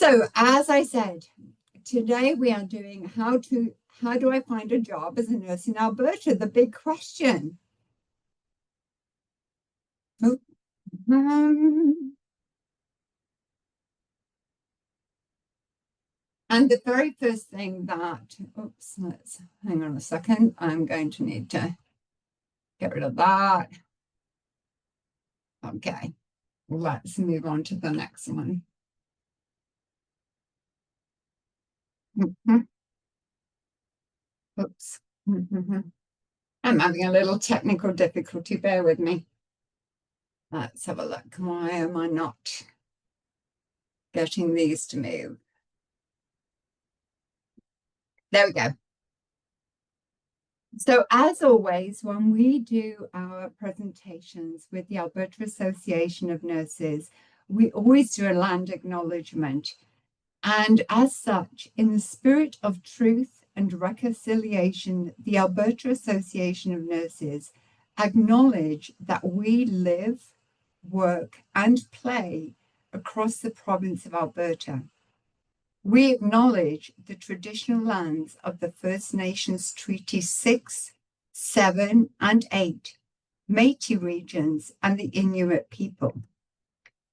So as I said, today we are doing how do I find a job as a nurse in Alberta? The big question. Um, and the very first thing that, oops, let's hang on a second. I'm going to need to get rid of that. Okay, let's move on to the next one. Oops. I'm having a little technical difficulty. Bear with me. Let's have a look. Why am I not getting these to move? There we go. So as always, when we do our presentations with the Alberta Association of Nurses, we always do a land acknowledgement. And as such, in the spirit of truth and reconciliation, the Alberta Association of Nurses acknowledge that we live, work, and play across the province of Alberta. We acknowledge the traditional lands of the First Nations Treaty 6, 7, and 8, Métis regions, and the Inuit people.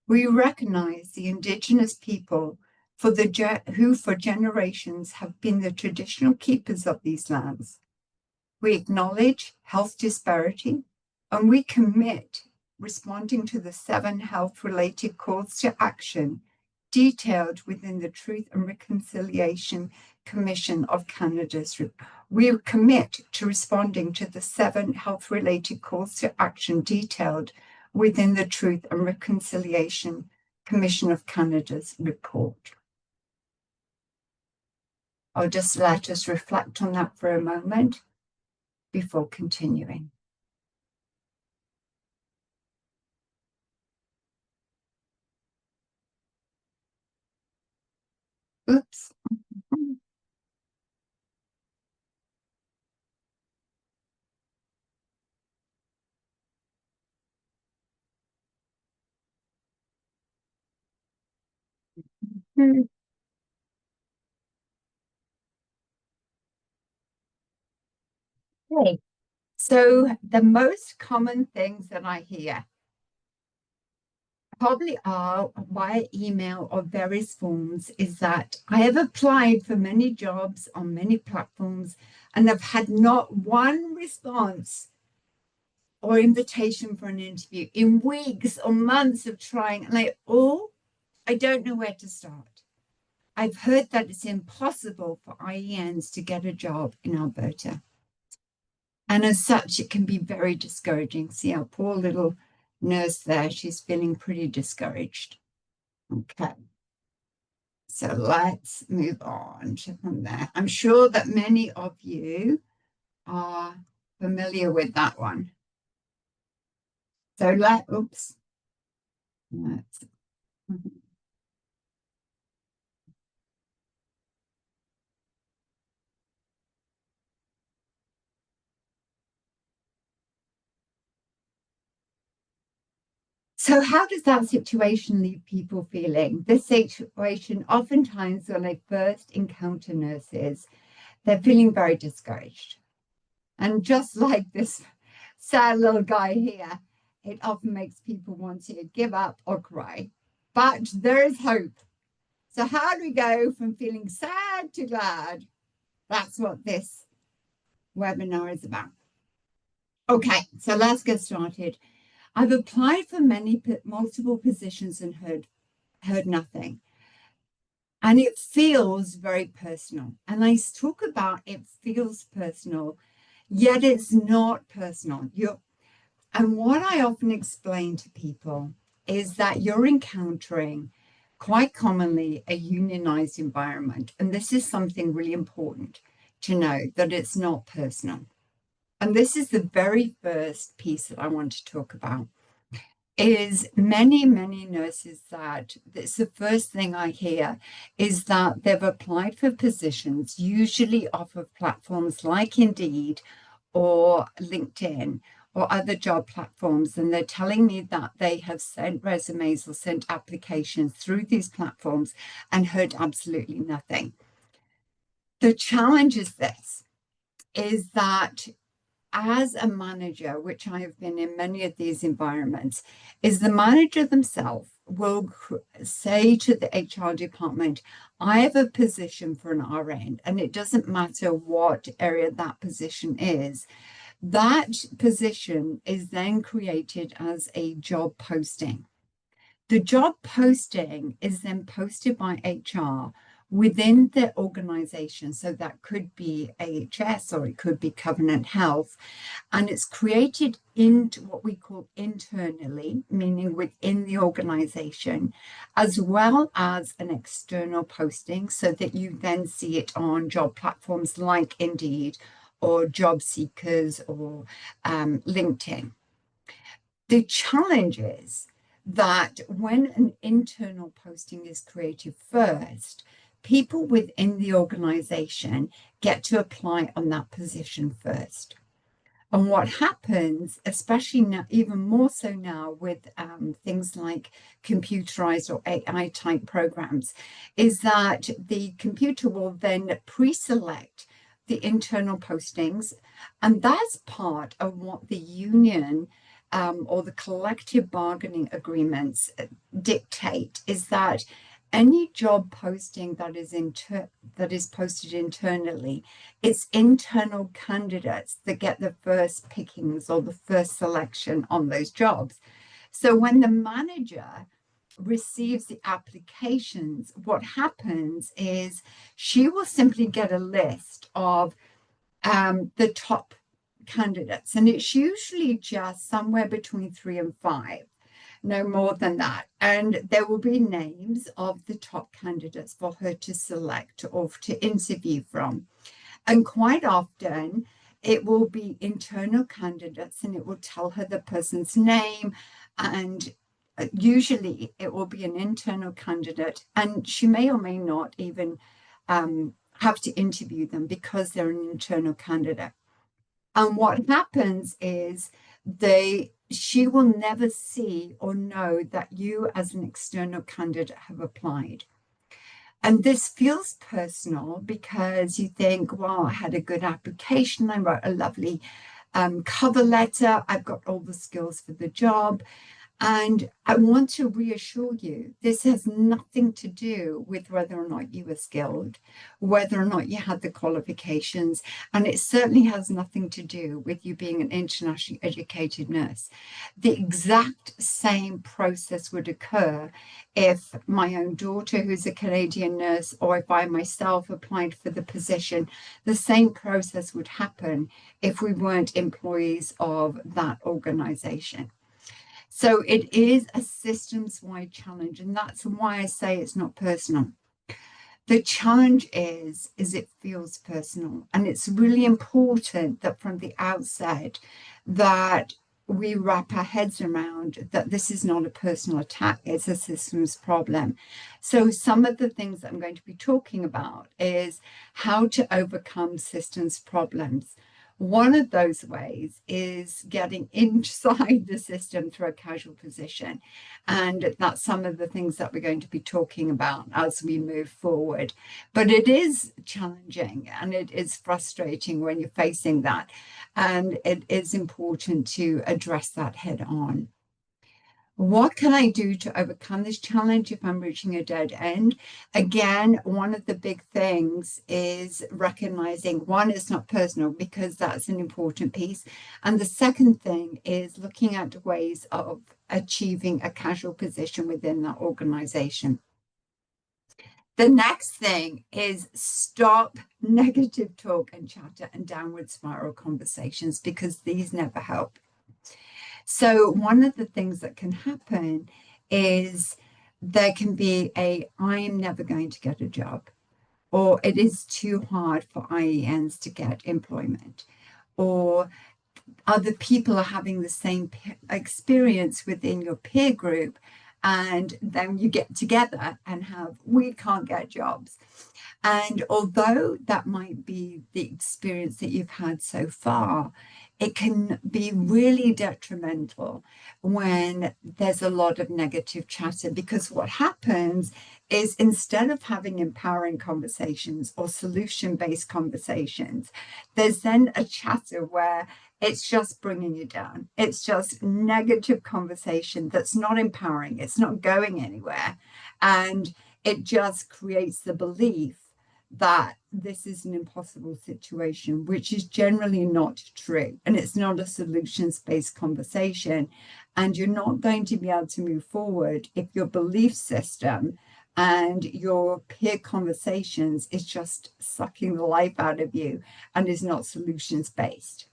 We recognize the Indigenous people who for generations have been the traditional keepers of these lands. We acknowledge health disparity, and we commit responding to the 7 health-related calls to action detailed within the Truth and Reconciliation Commission of Canada's. We commit to responding to the 7 health-related calls to action detailed within the Truth and Reconciliation Commission of Canada's report. I'll just let us reflect on that for a moment before continuing. Oops. Okay. So the most common things that I hear probably are via email or various forms is that I have applied for many jobs on many platforms and I've had not one response or invitation for an interview in weeks or months of trying. And I don't know where to start. I've heard that it's impossible for IENs to get a job in Alberta. And as such, it can be very discouraging. See our poor little nurse there, she's feeling pretty discouraged. Okay. So let's move on from there. I'm sure that many of you are familiar with that one. So let's. So how does that situation leave people feeling? This situation, oftentimes when they first encounter nurses, they're feeling very discouraged. And just like this sad little guy here, it often makes people want to give up or cry. But there is hope. So how do we go from feeling sad to glad? That's what this webinar is about. Okay, so let's get started. I've applied for multiple positions and heard nothing. And it feels very personal. And I talk about it feels personal, yet it's not personal. And what I often explain to people is that you're encountering quite commonly a unionized environment. And this is something really important to know, that it's not personal. And this is the very first piece that I want to talk about. Is many nurses that it's the first thing I hear is that they've applied for positions, usually off of platforms like Indeed or LinkedIn or other job platforms, and they're telling me that they have sent resumes or sent applications through these platforms and heard absolutely nothing. The challenge is this, is that as a manager, which I have been in many of these environments, is the manager themselves will say to the HR department, I have a position for an RN, and it doesn't matter what area that position is. That position is then created as a job posting. The job posting is then posted by HR within the organization. So that could be AHS or it could be Covenant Health. And it's created into what we call internally, meaning within the organization, as well as an external posting so that you then see it on job platforms like Indeed or Job Seekers or LinkedIn. The challenge is that when an internal posting is created first, people within the organization get to apply on that position first. And what happens, especially now, even more so now with things like computerized or AI type programs, is that the computer will then pre-select the internal postings. And that's part of what the union or the collective bargaining agreements dictate, is that any job posting that is posted internally, it's internal candidates that get the first pickings or the first selection on those jobs. So when the manager receives the applications, what happens is she will simply get a list of the top candidates, and it's usually just somewhere between 3 and 5. No more than that. And there will be names of the top candidates for her to select or to interview from. And quite often it will be internal candidates, and it will tell her the person's name. And usually it will be an internal candidate, and she may or may not even have to interview them because they're an internal candidate. And what happens is she will never see or know that you as an external candidate have applied. And this feels personal because you think, well, I had a good application. I wrote a lovely cover letter. I've got all the skills for the job. And I want to reassure you, this has nothing to do with whether or not you were skilled, whether or not you had the qualifications, and it certainly has nothing to do with you being an internationally educated nurse. The exact same process would occur if my own daughter, who's a Canadian nurse, or if I myself applied for the position. The same process would happen if we weren't employees of that organization. So it is a systems-wide challenge, and that's why I say it's not personal. The challenge is it feels personal, and it's really important that from the outset that we wrap our heads around that this is not a personal attack, it's a systems problem. So some of the things that I'm going to be talking about is how to overcome systems problems. One of those ways is getting inside the system through a casual position. And that's some of the things that we're going to be talking about as we move forward. But it is challenging and it is frustrating when you're facing that. And it is important to address that head on. What can I do to overcome this challenge if I'm reaching a dead end? Again, one of the big things is recognizing, one, it's not personal, because that's an important piece. And the second thing is looking at ways of achieving a casual position within that organization. The next thing is stop negative talk and chatter and downward spiral conversations, because these never help. So one of the things that can happen is there can be I'm never going to get a job, or it is too hard for IENs to get employment, or other people are having the same experience within your peer group, and then you get together and we can't get jobs. And although that might be the experience that you've had so far, it can be really detrimental when there's a lot of negative chatter, because what happens is instead of having empowering conversations or solution-based conversations, there's then a chatter where it's just bringing you down. It's just negative conversation that's not empowering. It's not going anywhere. And it just creates the belief that this is an impossible situation, which is generally not true. And it's not a solutions-based conversation. And you're not going to be able to move forward if your belief system and your peer conversations is just sucking the life out of you and is not solutions-based.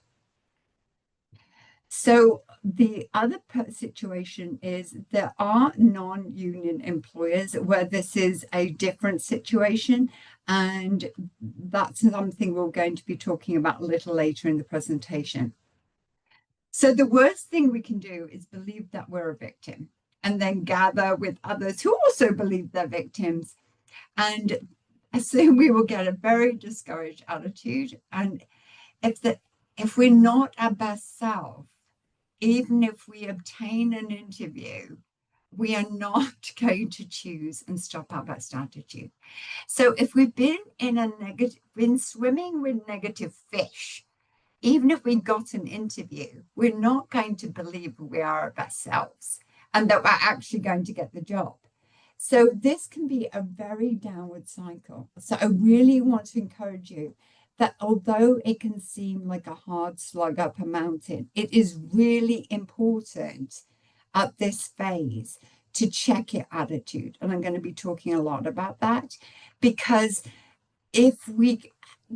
So the other situation is there are non-union employers where this is a different situation, and that's something we're going to be talking about a little later in the presentation. So the worst thing we can do is believe that we're a victim and then gather with others who also believe they're victims. And so we will get a very discouraged attitude. And if we're not our best self, even if we obtain an interview, we are not going to choose and stop our best attitude. So if we've been been swimming with negative fish, even if we got an interview, we're not going to believe we are our best selves and that we're actually going to get the job. So this can be a very downward cycle. So I really want to encourage you that although it can seem like a hard slug up a mountain, it is really important at this phase to check your attitude. And I'm going to be talking a lot about that, because if we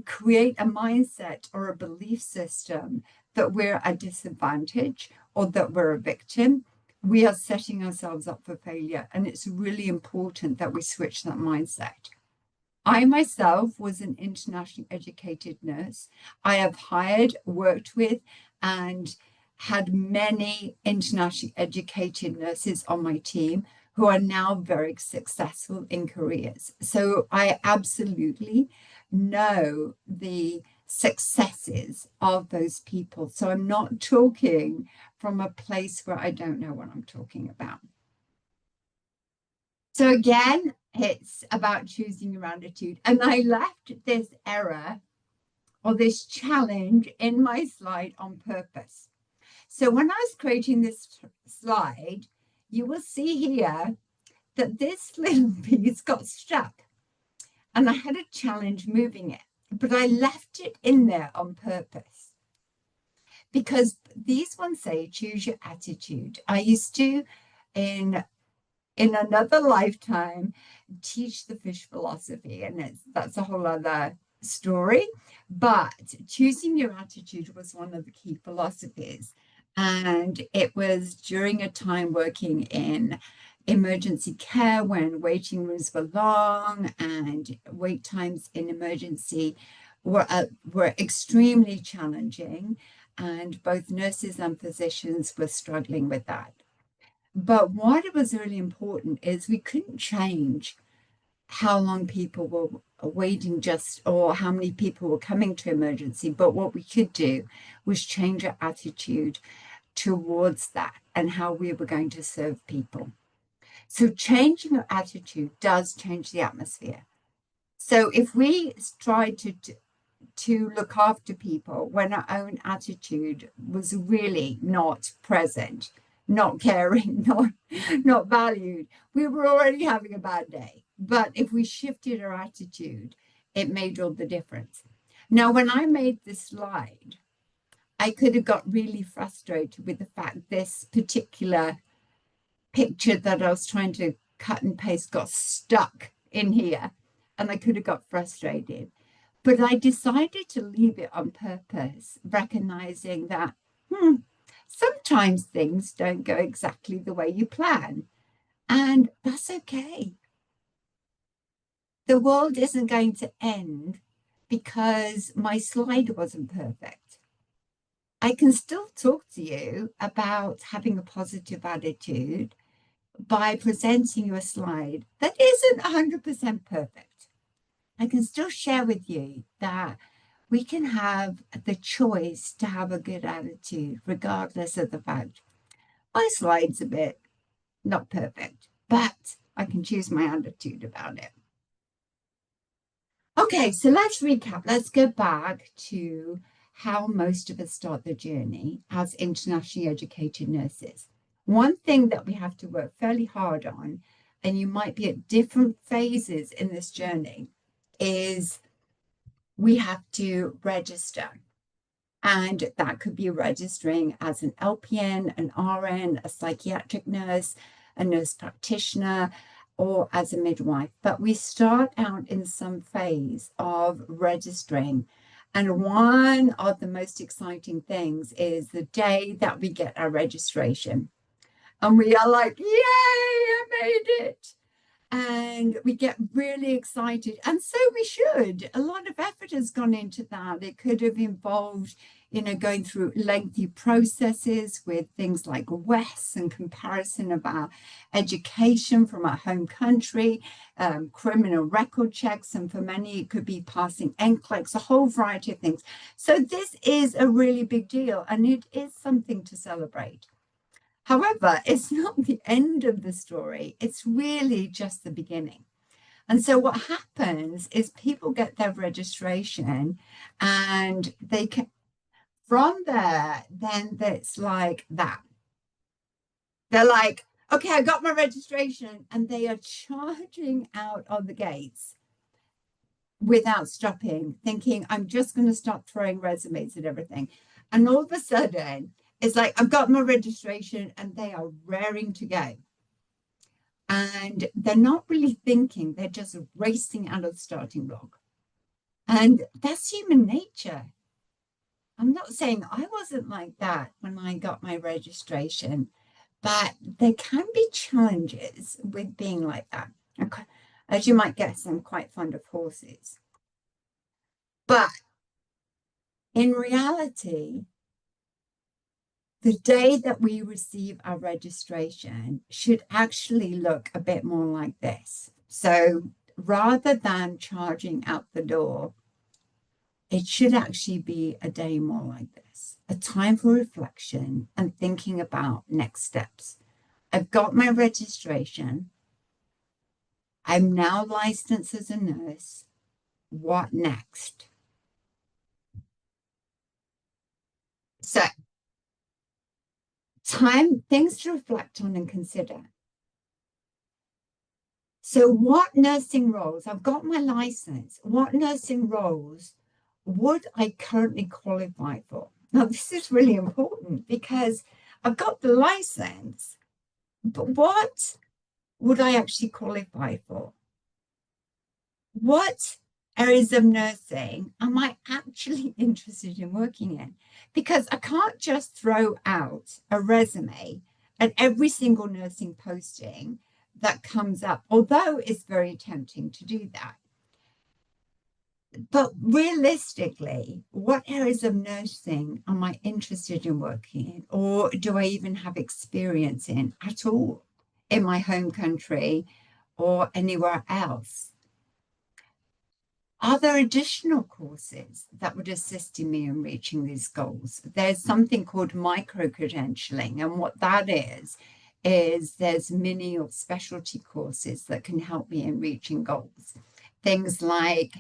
create a mindset or a belief system that we're at disadvantage or that we're a victim, we are setting ourselves up for failure. And it's really important that we switch that mindset. I myself was an internationally educated nurse. I have hired, worked with, and had many internationally educated nurses on my team who are now very successful in careers. So I absolutely know the successes of those people. So I'm not talking from a place where I don't know what I'm talking about. So again, it's about choosing your attitude. And I left this error or this challenge in my slide on purpose. So when I was creating this slide, you will see here that this little piece got stuck and I had a challenge moving it, but I left it in there on purpose because these ones say choose your attitude. I used to, in another lifetime, teach the fish philosophy, and that's a whole other story. But choosing your attitude was one of the key philosophies. And it was during a time working in emergency care when waiting rooms were long and wait times in emergency were extremely challenging. And both nurses and physicians were struggling with that. But what was really important is we couldn't change how long people were waiting or how many people were coming to emergency. But what we could do was change our attitude towards that and how we were going to serve people. So changing our attitude does change the atmosphere. So if we try to look after people when our own attitude was really not present, not caring, not valued, we were already having a bad day. But if we shifted our attitude, it made all the difference. Now, when I made this slide, I could have got really frustrated with the fact this particular picture that I was trying to cut and paste got stuck in here, and I could have got frustrated. But I decided to leave it on purpose, recognizing that sometimes things don't go exactly the way you plan, and that's okay. The world isn't going to end because my slide wasn't perfect. I can still talk to you about having a positive attitude by presenting you a slide that isn't 100% perfect. I can still share with you that we can have the choice to have a good attitude, regardless of the fact my slide's a bit not perfect, but I can choose my attitude about it. Okay, so let's recap. Let's go back to how most of us start the journey as internationally educated nurses. One thing that we have to work fairly hard on, and you might be at different phases in this journey, is we have to register. And that could be registering as an LPN, an RN, a psychiatric nurse, a nurse practitioner, or as a midwife. But we start out in some phase of registering. And one of the most exciting things is the day that we get our registration. And we are like, yay, I made it. And we get really excited. And so we should. A lot of effort has gone into that. It could have involved, going through lengthy processes with things like WES and comparison of our education from our home country, criminal record checks, and for many it could be passing NCLEX, a whole variety of things. So this is a really big deal, and it is something to celebrate. However, it's not the end of the story. It's really just the beginning. And so what happens is people get their registration and they can, from there, then it's like that. They're like, okay, I got my registration, and they are charging out of the gates without stopping, thinking, I'm just going to start throwing resumes at everything. And all of a sudden, it's like, I've got my registration, and they are raring to go. And they're not really thinking, they're just racing out of the starting block. And that's human nature. I'm not saying I wasn't like that when I got my registration, but there can be challenges with being like that. Okay. As you might guess, I'm quite fond of horses. But in reality, the day that we receive our registration should actually look a bit more like this. So rather than charging out the door, it should actually be a day more like this, a time for reflection and thinking about next steps. I've got my registration. I'm now licensed as a nurse. What next? So, things to reflect on and consider. So, what nursing roles? I've got my license. What nursing roles would I currently qualify for? Now, this is really important because I've got the license, but what would I actually qualify for? What areas of nursing am I actually interested in working in? Because I can't just throw out a resume at every single nursing posting that comes up, although it's very tempting to do that. But realistically, what areas of nursing am I interested in working in, or do I even have experience in at all in my home country or anywhere else? Are there additional courses that would assist me in reaching these goals? There's something called micro-credentialing, and what that is there's mini or specialty courses that can help me in reaching goals. Things like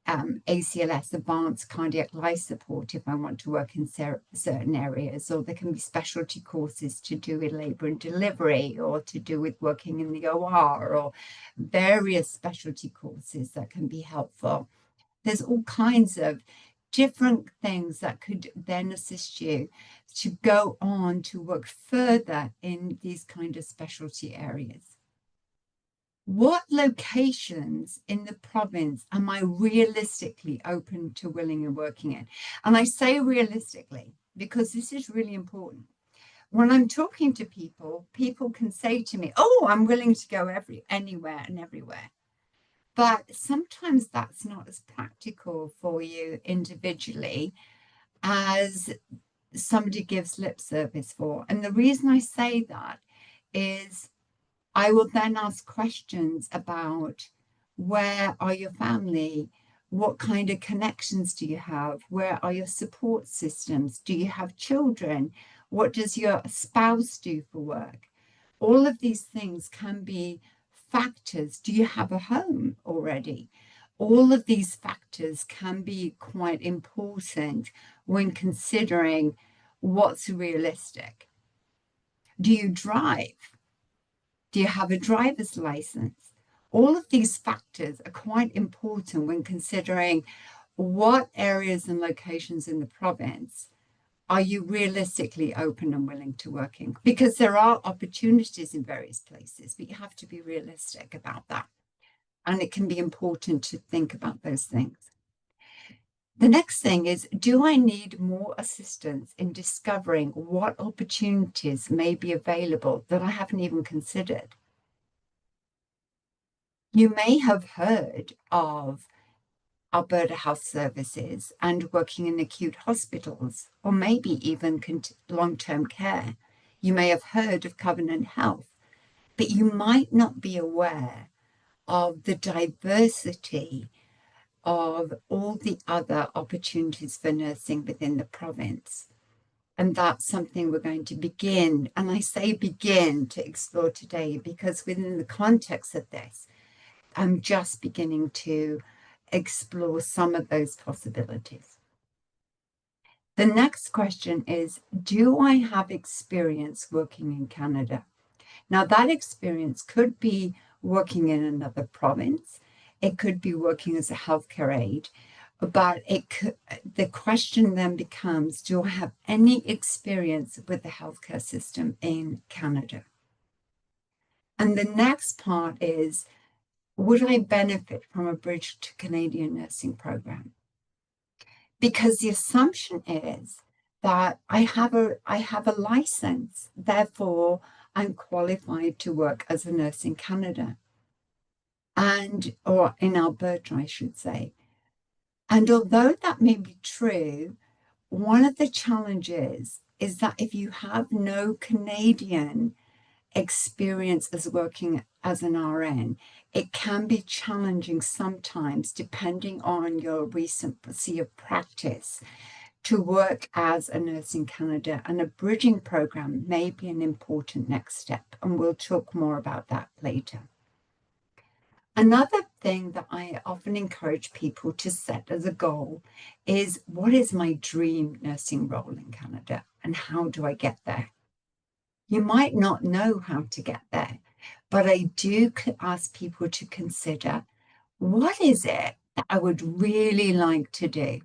ACLS, advanced cardiac life support, if I want to work in certain areas, or there can be specialty courses to do with labor and delivery, or to do with working in the OR, or various specialty courses that can be helpful. There's all kinds of different things that could then assist you to go on to work further in these kind of specialty areas. What locations in the province am I realistically open to willing and working in? And I say realistically because this is really important. When I'm talking to people, people can say to me, oh, I'm willing to go anywhere and everywhere. But sometimes that's not as practical for you individually as somebody gives lip service for. And the reason I say that is I will then ask questions about where are your family? What kind of connections do you have? Where are your support systems? Do you have children? What does your spouse do for work? All of these things can be factors. Do you have a home already? All of these factors can be quite important when considering what's realistic. Do you drive? Do you have a driver's license? All of these factors are quite important when considering what areas and locations in the province are you realistically open and willing to work in? Because there are opportunities in various places, but you have to be realistic about that. And it can be important to think about those things. The next thing is, do I need more assistance in discovering what opportunities may be available that I haven't even considered? You may have heard of Alberta Health Services and working in acute hospitals, or maybe even long-term care. You may have heard of Covenant Health, but you might not be aware of the diversity of all the other opportunities for nursing within the province. And that's something we're going to begin, and I say begin, to explore today, because within the context of this, I'm just beginning to explore some of those possibilities. The next question is, do I have experience working in Canada? Now, that experience could be working in another province. It could be working as a healthcare aide. But the question then becomes, do I have any experience with the healthcare system in Canada? And the next part is, would I benefit from a Bridge to Canadian nursing program? Because the assumption is that I have a license, therefore I'm qualified to work as a nurse in Canada, or in Alberta, I should say. And although that may be true, one of the challenges is that if you have no Canadian experience as working as an RN, it can be challenging sometimes, depending on your recency of practice, to work as a nurse in Canada. And a bridging program may be an important next step, and we'll talk more about that later. Another thing that I often encourage people to set as a goal is, what is my dream nursing role in Canada, and how do I get there? You might not know how to get there, but I do ask people to consider, what is it that I would really like to do?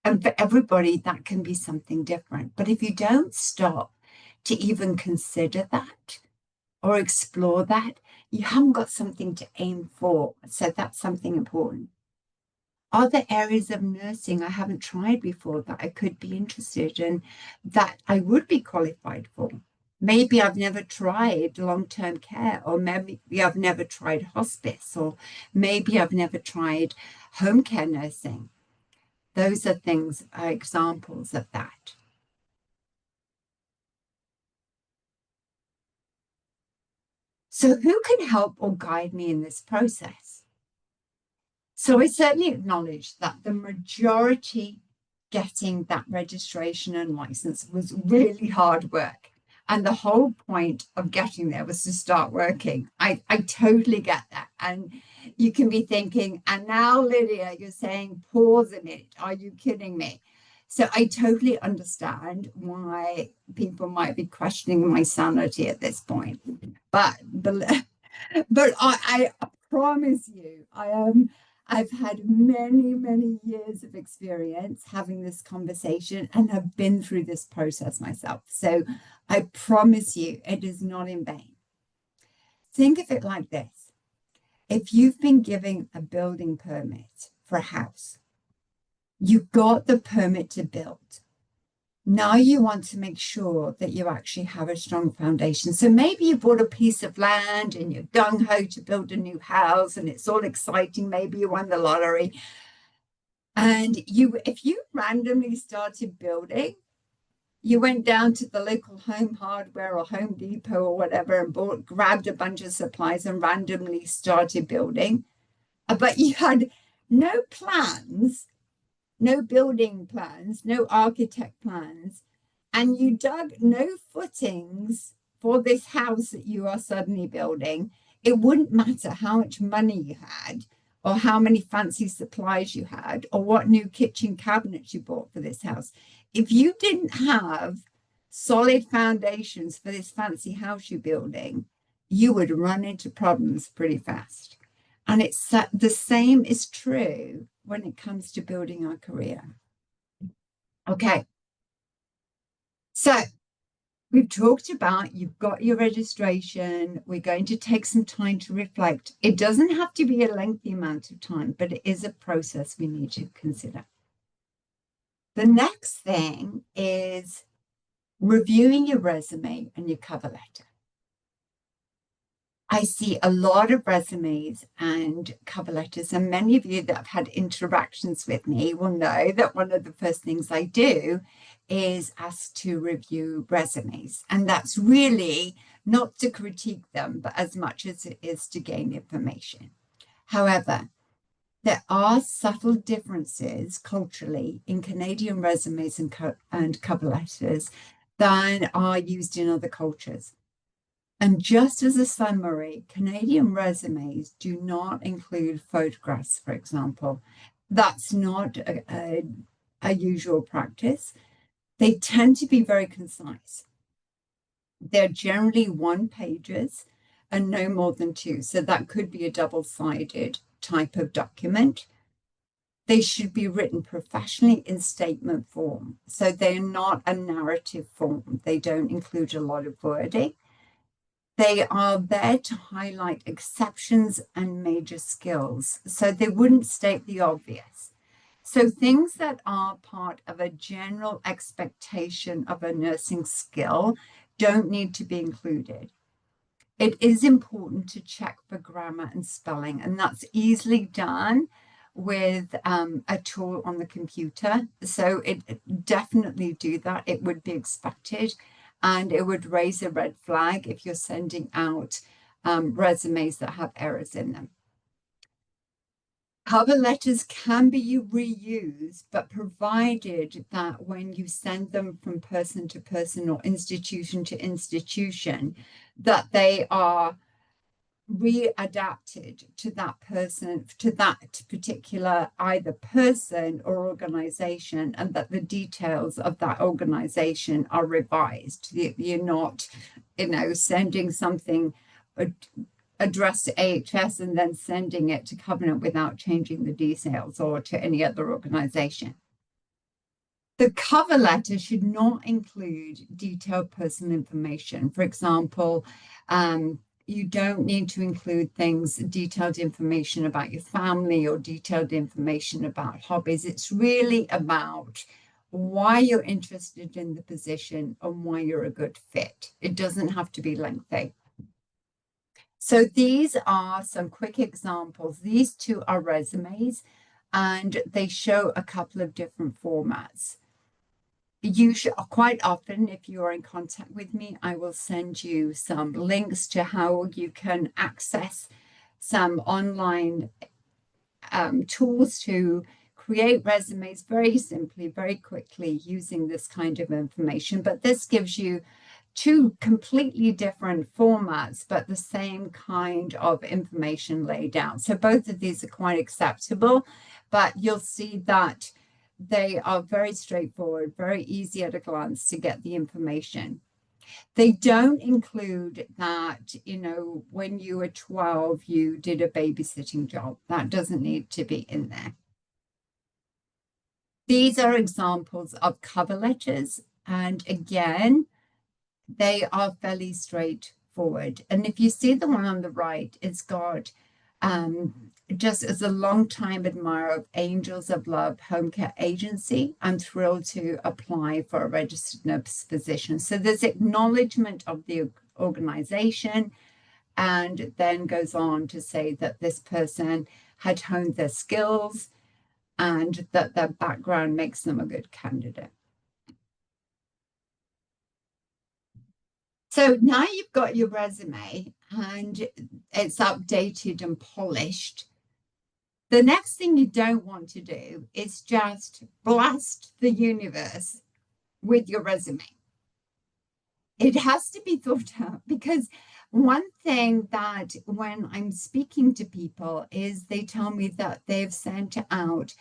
And for everybody, that can be something different. But if you don't stop to even consider that or explore that, you haven't got something to aim for. So that's something important. Are there areas of nursing I haven't tried before that I could be interested in, that I would be qualified for? Maybe I've never tried long-term care, or maybe I've never tried hospice, or maybe I've never tried home care nursing. Those are things, examples of that. So who can help or guide me in this process? So I certainly acknowledge that the majority getting that registration and license was really hard work. And the whole point of getting there was to start working. I totally get that. And you can be thinking, and now, Lydia, you're saying, pause a minute. Are you kidding me? So I totally understand why people might be questioning my sanity at this point. But I promise you, I've had many, many years of experience having this conversation and have been through this process myself. So I promise you, it is not in vain. Think of it like this. If you've been given a building permit for a house, you got the permit to build. Now you want to make sure that you actually have a strong foundation. So maybe you bought a piece of land and you're gung-ho to build a new house and it's all exciting. Maybe you won the lottery. And if you randomly started building, you went down to the local Home Hardware or Home Depot or whatever and grabbed a bunch of supplies and randomly started building. But you had no plans, no building plans, no architect plans, and you dug no footings for this house that you are suddenly building, it wouldn't matter how much money you had, or how many fancy supplies you had, or what new kitchen cabinets you bought for this house. If you didn't have solid foundations for this fancy house you're building, you would run into problems pretty fast. And it's the same is true when it comes to building our career. Okay, so we've talked about you've got your registration. We're going to take some time to reflect. It doesn't have to be a lengthy amount of time, but it is a process we need to consider. The next thing is reviewing your resume and your cover letter. I see a lot of resumes and cover letters, and many of you that have had interactions with me will know that one of the first things I do is ask to review resumes. And that's really not to critique them, but as much as it is to gain information. However, there are subtle differences culturally in Canadian resumes and cover letters than are used in other cultures. And just as a summary, Canadian resumes do not include photographs, for example. That's not a usual practice. They tend to be very concise. They're generally one pages and no more than two. So that could be a double-sided type of document. They should be written professionally in statement form. So they're not a narrative form. They don't include a lot of wording. They are there to highlight exceptions and major skills, so they wouldn't state the obvious. So things that are part of a general expectation of a nursing skill don't need to be included. It is important to check for grammar and spelling, and that's easily done with a tool on the computer. So it definitely do that. It would be expected. And it would raise a red flag if you're sending out resumes that have errors in them. Cover letters can be reused, but provided that when you send them from person to person or institution to institution, that they are readapted to that person, to that particular either person or organization, and that the details of that organization are revised. You're not, sending something addressed to AHS and then sending it to Covenant without changing the details, or to any other organization. The cover letter should not include detailed personal information. For example, you don't need to include detailed information about your family or detailed information about hobbies. It's really about why you're interested in the position and why you're a good fit. It doesn't have to be lengthy. So these are some quick examples. These two are resumes, and they show a couple of different formats. Quite often, if you are in contact with me, I will send you some links to how you can access some online tools to create resumes very simply, very quickly, using this kind of information. But this gives you two completely different formats, but the same kind of information laid out. So both of these are quite acceptable, but you'll see that they are very straightforward, very easy at a glance to get the information. They don't include that, when you were 12, you did a babysitting job. That doesn't need to be in there. These are examples of cover letters. And again, they are fairly straightforward. And if you see the one on the right, it's got just as a long-time admirer of Angels of Love Home Care Agency, I'm thrilled to apply for a registered nurse position. So there's acknowledgement of the organization, and then goes on to say that this person had honed their skills and that their background makes them a good candidate. So now you've got your resume and it's updated and polished. The next thing you don't want to do is just blast the universe with your resume. It has to be thought out, because one thing that when I'm speaking to people is they tell me that they've sent out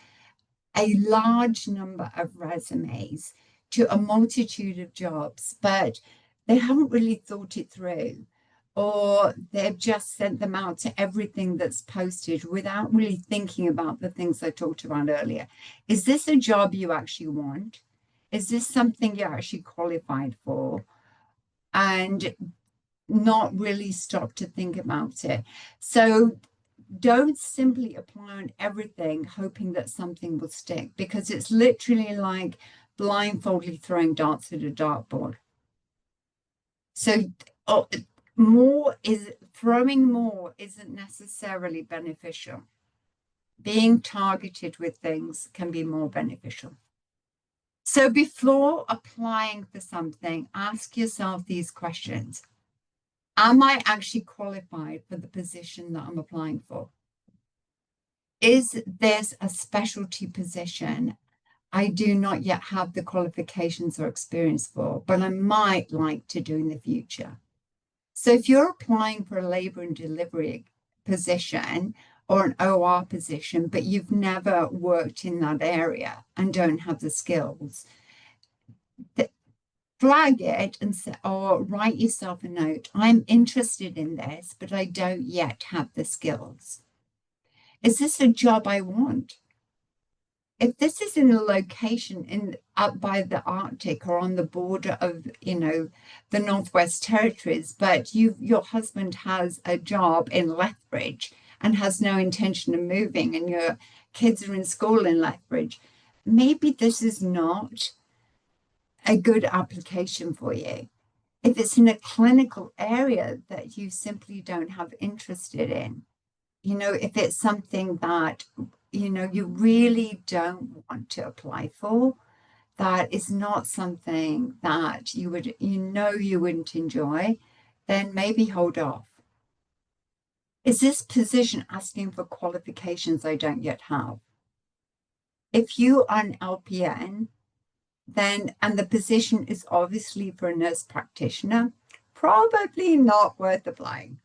a large number of resumes to a multitude of jobs, but they haven't really thought it through, or they've just sent them out to everything that's posted without really thinking about the things I talked about earlier. Is this a job you actually want? Is this something you're actually qualified for? And not really stop to think about it. So don't simply apply on everything hoping that something will stick, because it's literally like blindfoldly throwing darts at a dartboard. So throwing more isn't necessarily beneficial. Being targeted with things can be more beneficial. So before applying for something, ask yourself these questions. Am I actually qualified for the position that I'm applying for? Is this a specialty position I do not yet have the qualifications or experience for, but I might like to do in the future? So if you're applying for a labor and delivery position or an OR position, but you've never worked in that area and don't have the skills, flag it and say, or write yourself a note. I'm interested in this, but I don't yet have the skills. Is this a job I want? If this is in a location up by the Arctic or on the border of, the Northwest Territories, but your husband has a job in Lethbridge and has no intention of moving, and your kids are in school in Lethbridge, maybe this is not a good application for you. If it's in a clinical area that you simply don't have interested in, if it's something that, you really don't want to apply for, that is not something that you wouldn't enjoy, then maybe hold off. Is this position asking for qualifications I don't yet have? If you are an LPN, and the position is obviously for a nurse practitioner, probably not worth applying.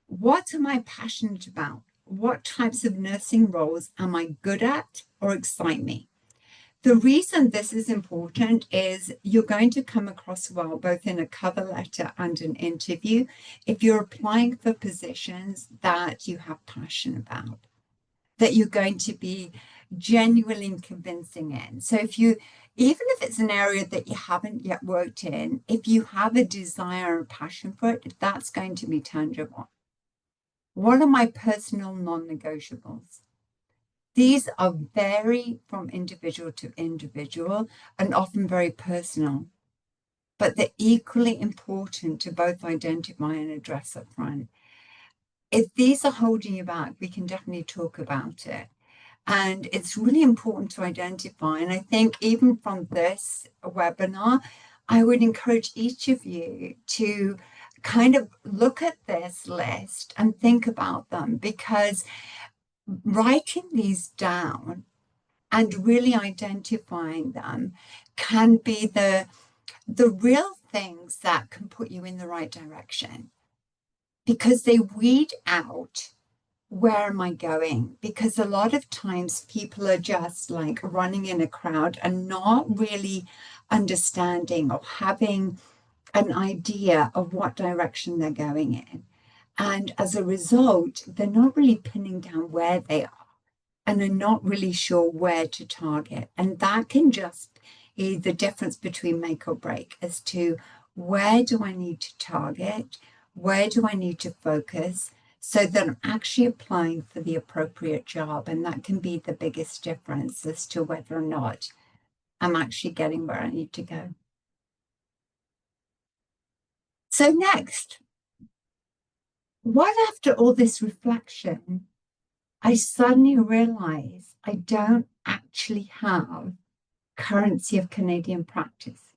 What am I passionate about? What types of nursing roles am I good at or excite me? The reason this is important is you're going to come across well both in a cover letter and an interview if you're applying for positions that you have passion about, that you're going to be genuinely convincing in. So even if it's an area that you haven't yet worked in, if you have a desire and passion for it, that's going to be tangible. What are my personal non-negotiables? These are vary from individual to individual and often very personal, but they're equally important to both identify and address up front. If these are holding you back, we can definitely talk about it. And it's really important to identify. And I think even from this webinar, I would encourage each of you to kind of look at this list and think about them, because writing these down and really identifying them can be the real things that can put you in the right direction, because they weed out where am I going? Because a lot of times people are just like running in a crowd and not really understanding or having an idea of what direction they're going in. And as a result, they're not really pinning down where they are and are not really sure where to target. And that can just be the difference between make or break as to where do I need to target? Where do I need to focus so that I'm actually applying for the appropriate job? And that can be the biggest difference as to whether or not I'm actually getting where I need to go. So next, what after all this reflection, I suddenly realize I don't actually have currency of Canadian practice.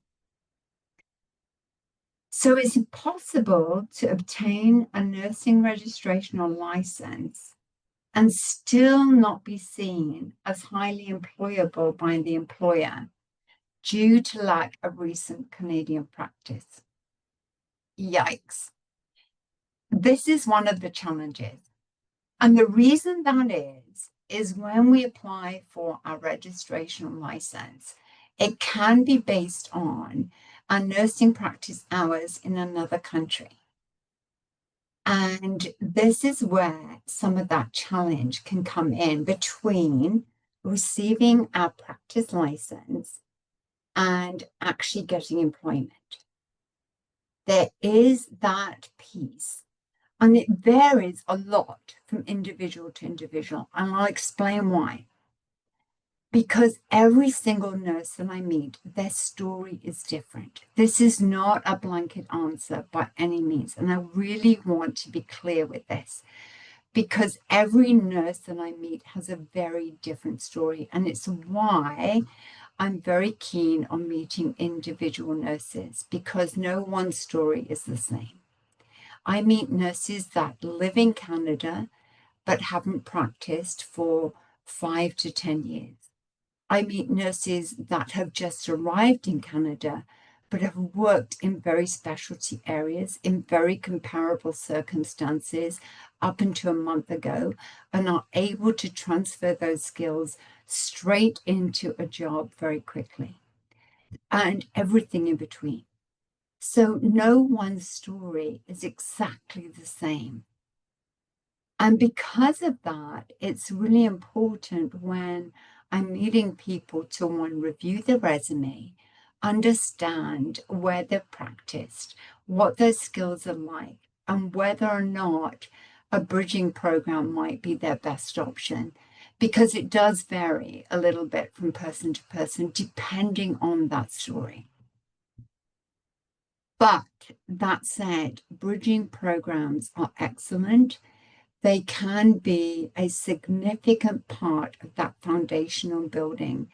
So it's impossible to obtain a nursing registration or license and still not be seen as highly employable by the employer due to lack of recent Canadian practice. Yikes. This is one of the challenges. And the reason that is when we apply for our registration license, it can be based on our nursing practice hours in another country. And this is where some of that challenge can come in between receiving our practice license and actually getting employment. There is that piece. And it varies a lot from individual to individual. And I'll explain why. Because every single nurse that I meet, their story is different. This is not a blanket answer by any means. And I really want to be clear with this, because every nurse that I meet has a very different story. And it's why I'm very keen on meeting individual nurses, because no one story is the same. I meet nurses that live in Canada but haven't practiced for 5 to 10 years. I meet nurses that have just arrived in Canada but have worked in very specialty areas in very comparable circumstances up until a month ago and are able to transfer those skills straight into a job very quickly, and everything in between. So no one story is exactly the same. And because of that, it's really important when I'm meeting people to, one, review the resume, understand where they've practiced, what their skills are like, and whether or not a bridging program might be their best option, because it does vary a little bit from person to person, depending on that story. But that said, bridging programs are excellent. They can be a significant part of that foundational building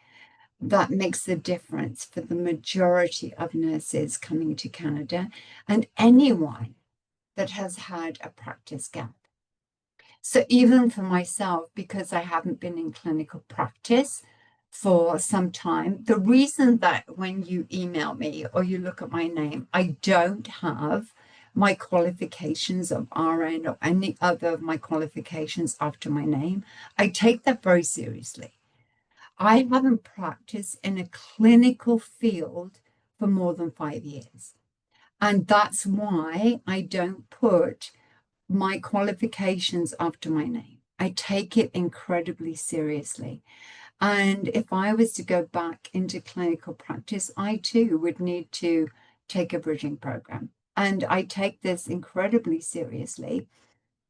that makes the difference for the majority of nurses coming to Canada and anyone that has had a practice gap. So even for myself, because I haven't been in clinical practice for some time, the reason that when you email me or you look at my name, I don't have my qualifications of RN or any other of my qualifications after my name, I take that very seriously. I haven't practiced in a clinical field for more than 5 years. And that's why I don't put my qualifications after my name. I take it incredibly seriously. And if I was to go back into clinical practice, I too would need to take a bridging program. And I take this incredibly seriously.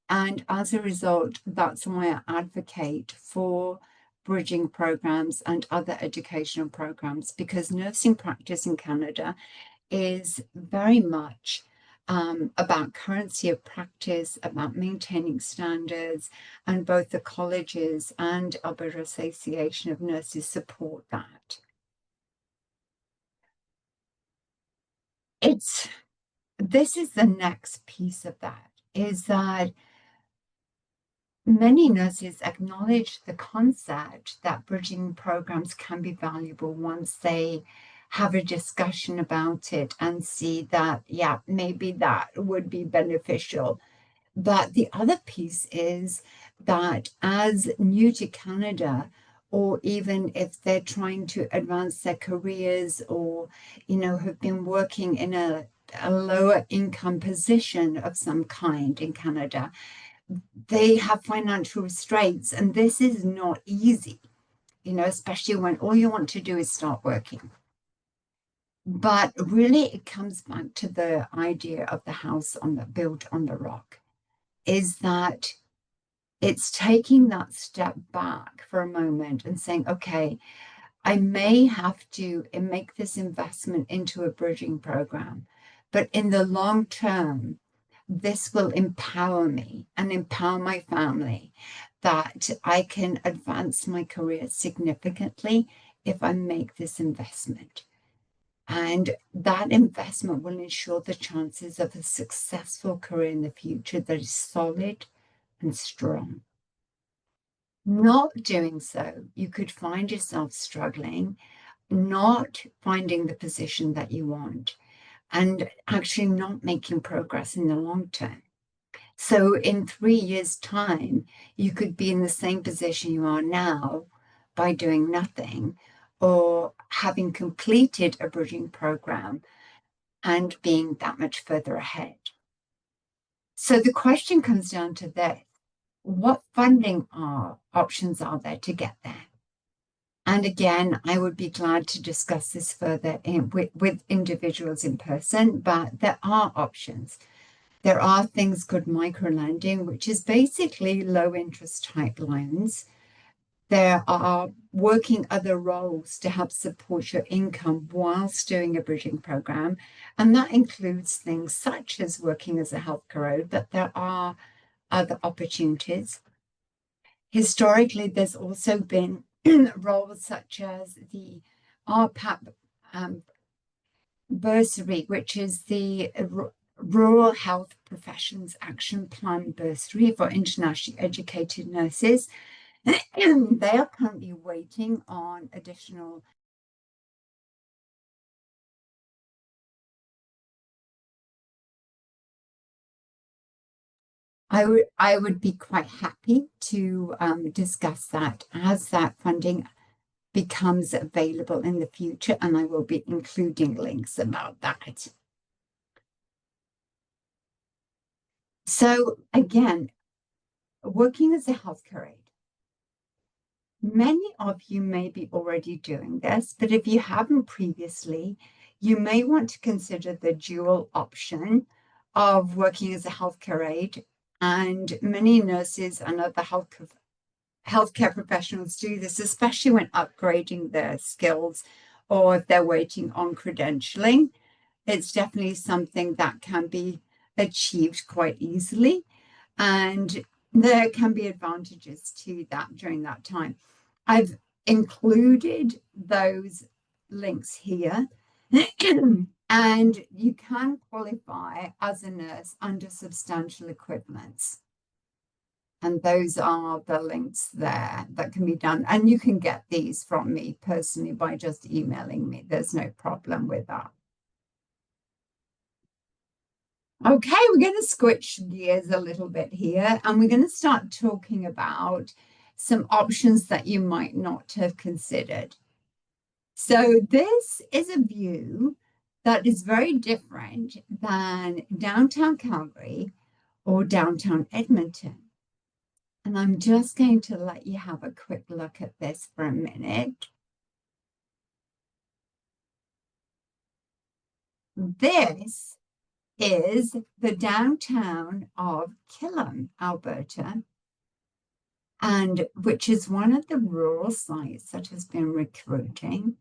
And as a result, that's why I advocate for bridging programs and other educational programs, because nursing practice in Canada is very much about currency of practice, about maintaining standards, and both the colleges and Alberta Association of Nurses support that. This is the next piece of that, is that many nurses acknowledge the concept that bridging programs can be valuable once they have a discussion about it and see that, yeah, maybe that would be beneficial. But the other piece is that as new to Canada, or even if they're trying to advance their careers or, have been working in a lower income position of some kind in Canada, they have financial restraints, and this is not easy, especially when all you want to do is start working. But really, it comes back to the idea of the house built on the rock, is that it's taking that step back for a moment and saying, okay, I may have to make this investment into a bridging program, but in the long term, this will empower me and empower my family, that I can advance my career significantly if I make this investment. And that investment will ensure the chances of a successful career in the future that is solid and strong. Not doing so, you could find yourself struggling, not finding the position that you want, and actually not making progress in the long term. So in 3 years' time, you could be in the same position you are now by doing nothing, or having completed a bridging program and being that much further ahead. So the question comes down to this: what funding options are there to get there? And again, I would be glad to discuss this further with individuals in person, but there are options. There are things called microlending, which is basically low interest type loans. There are working other roles to help support your income whilst doing a bridging program. And that includes things such as working as a healthcare aide, but there are other opportunities. Historically, there's also been roles such as the RPAP bursary, which is the Rural Health Professions Action Plan bursary for internationally educated nurses. They are currently waiting on additional. I would be quite happy to discuss that as that funding becomes available in the future, and I will be including links about that. So again, working as a healthcare aide. Many of you may be already doing this, but if you haven't previously, you may want to consider the dual option of working as a healthcare aide. And many nurses and other healthcare professionals do this, especially when upgrading their skills or if they're waiting on credentialing. It's definitely something that can be achieved quite easily. And there can be advantages to that during that time. I've included those links here. And you can qualify as a nurse under substantial equivalence. And those are the links there that can be done. And you can get these from me personally by just emailing me. There's no problem with that. Okay, we're going to switch gears a little bit here, and we're going to start talking about some options that you might not have considered. So this is a view that is very different than downtown Calgary or downtown Edmonton. And I'm just going to let you have a quick look at this for a minute. This is the downtown of Killam, Alberta, and which is one of the rural sites that has been recruiting.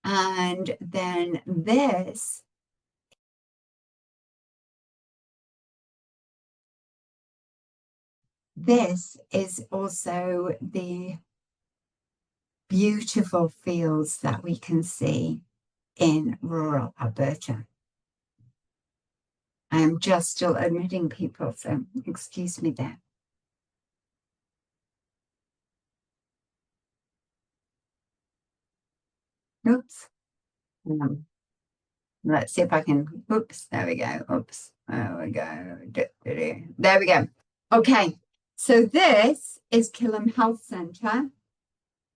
And then this is also the beautiful fields that we can see in rural Alberta. I am just still admitting people, so excuse me there. Oops. Let's see if I can. Oops, there we go. Oops, there we go. There we go. Okay, so this is Killam Health Centre.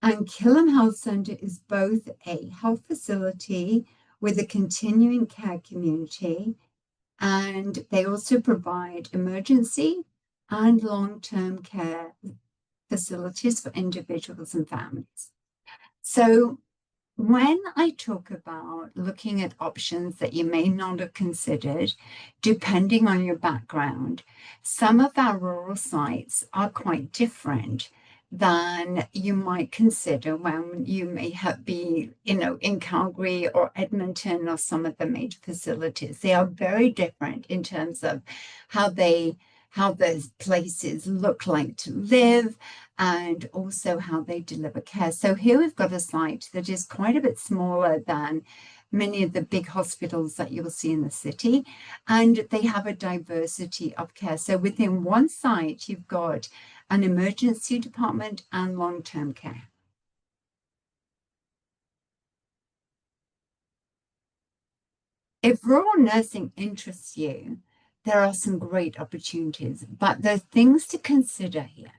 And Killam Health Centre is both a health facility with a continuing care community, and they also provide emergency and long-term care facilities for individuals and families. So when I talk about looking at options that you may not have considered, depending on your background, some of our rural sites are quite different than you might consider when you may be, in Calgary or Edmonton or some of the major facilities. They are very different in terms of how the places look like to live, and also how they deliver care. So here we've got a site that is quite a bit smaller than many of the big hospitals that you'll see in the city, and they have a diversity of care. So within one site, you've got an emergency department, and long-term care. If rural nursing interests you, there are some great opportunities, but there are things to consider here.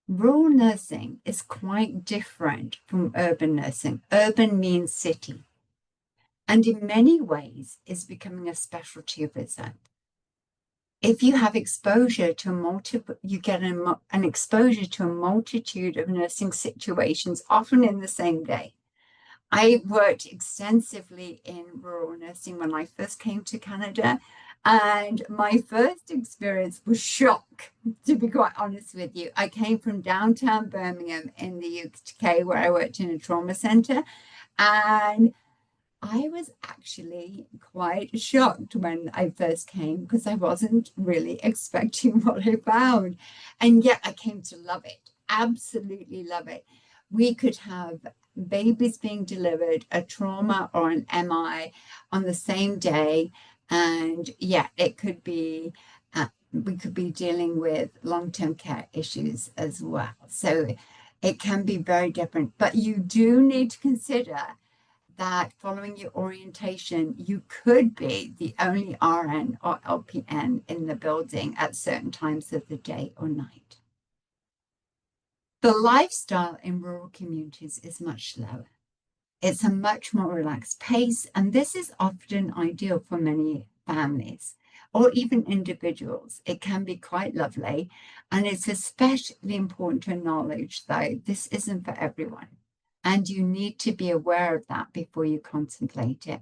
Rural nursing is quite different from urban nursing. Urban means city, and in many ways is becoming a specialty of its own. If you have exposure to you get an exposure to a multitude of nursing situations, often in the same day. I worked extensively in rural nursing when I first came to Canada, and my first experience was shock, to be quite honest with you. I came from downtown Birmingham in the UK, where I worked in a trauma centre, and I was actually quite shocked when I first came because I wasn't really expecting what I found. And yet I came to love it, absolutely love it. We could have babies being delivered, a trauma or an MI on the same day. And yeah, it could be, we could be dealing with long-term care issues as well. So it can be very different, but you do need to consider that following your orientation, you could be the only RN or LPN in the building at certain times of the day or night. The lifestyle in rural communities is much slower. It's a much more relaxed pace, and this is often ideal for many families or even individuals. It can be quite lovely, and it's especially important to acknowledge that this isn't for everyone. And you need to be aware of that before you contemplate it.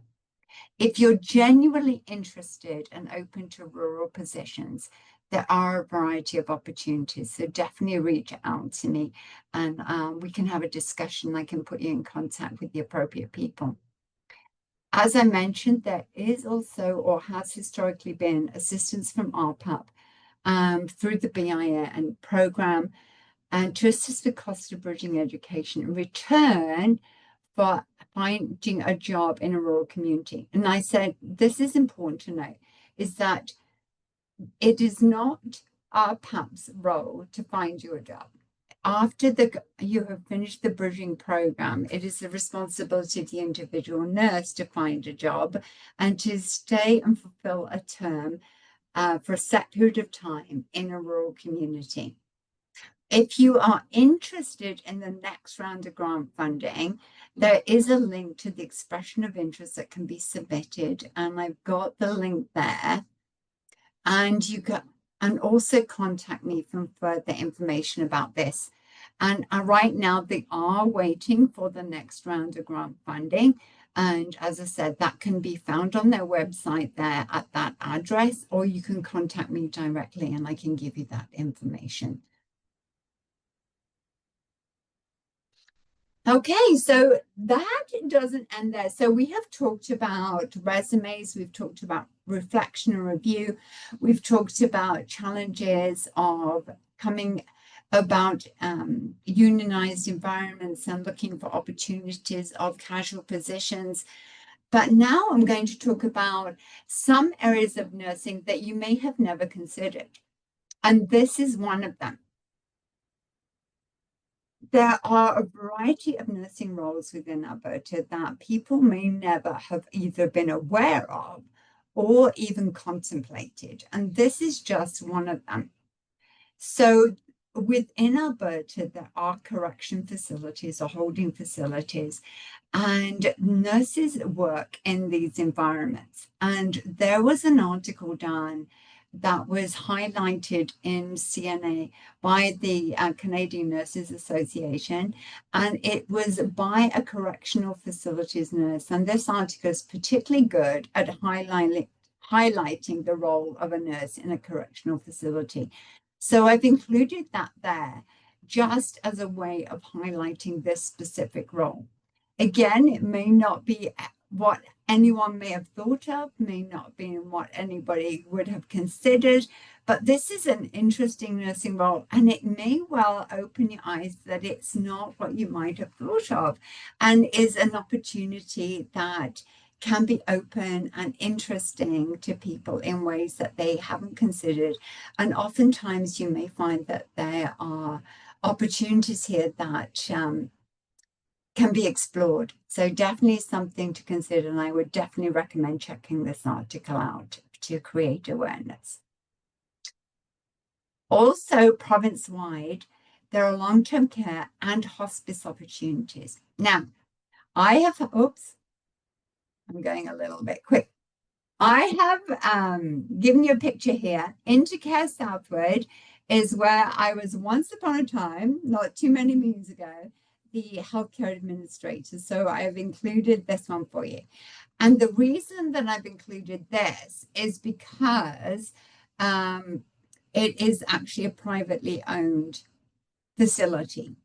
If you're genuinely interested and open to rural positions, there are a variety of opportunities. So definitely reach out to me and we can have a discussion. I can put you in contact with the appropriate people. As I mentioned, there is also or has historically been assistance from RPAP through the BIN program and to assist with cost of bridging education in return for finding a job in a rural community. And I said, this is important to know, is that it is not our PAP's role to find you a job. After you have finished the bridging program, it is the responsibility of the individual nurse to find a job and to stay and fulfill a term for a set period of time in a rural community. If you are interested in the next round of grant funding, there is a link to the expression of interest that can be submitted, and I've got the link there. And you can also contact me for further information about this. And right now they are waiting for the next round of grant funding. And as I said, that can be found on their website there at that address, or you can contact me directly and I can give you that information. Okay, so that doesn't end there. So we have talked about resumes, we've talked about reflection and review, we've talked about challenges of coming about unionized environments and looking for opportunities of casual positions. But now I'm going to talk about some areas of nursing that you may have never considered. And this is one of them. There are a variety of nursing roles within Alberta that people may never have either been aware of or even contemplated. And this is just one of them. So within Alberta, there are correction facilities or holding facilities, and nurses work in these environments. And there was an article done that was highlighted in CNA by the Canadian Nurses Association, and it was by a correctional facilities nurse. And this article is particularly good at highlighting the role of a nurse in a correctional facility. So I've included that there just as a way of highlighting this specific role. Again, it may not be what anyone may have thought of, may not be what anybody would have considered, but this is an interesting nursing role, and it may well open your eyes that it's not what you might have thought of, and is an opportunity that can be open and interesting to people in ways that they haven't considered. And oftentimes you may find that there are opportunities here that can be explored. So definitely something to consider, and I would definitely recommend checking this article out to create awareness. Also, province-wide, there are long-term care and hospice opportunities. Now, I'm going a little bit quick. I have given you a picture here. Intercare Southward is where I was once upon a time, not too many moons ago, the healthcare administrator. So I have included this one for you. And the reason that I've included this is because it is actually a privately owned facility.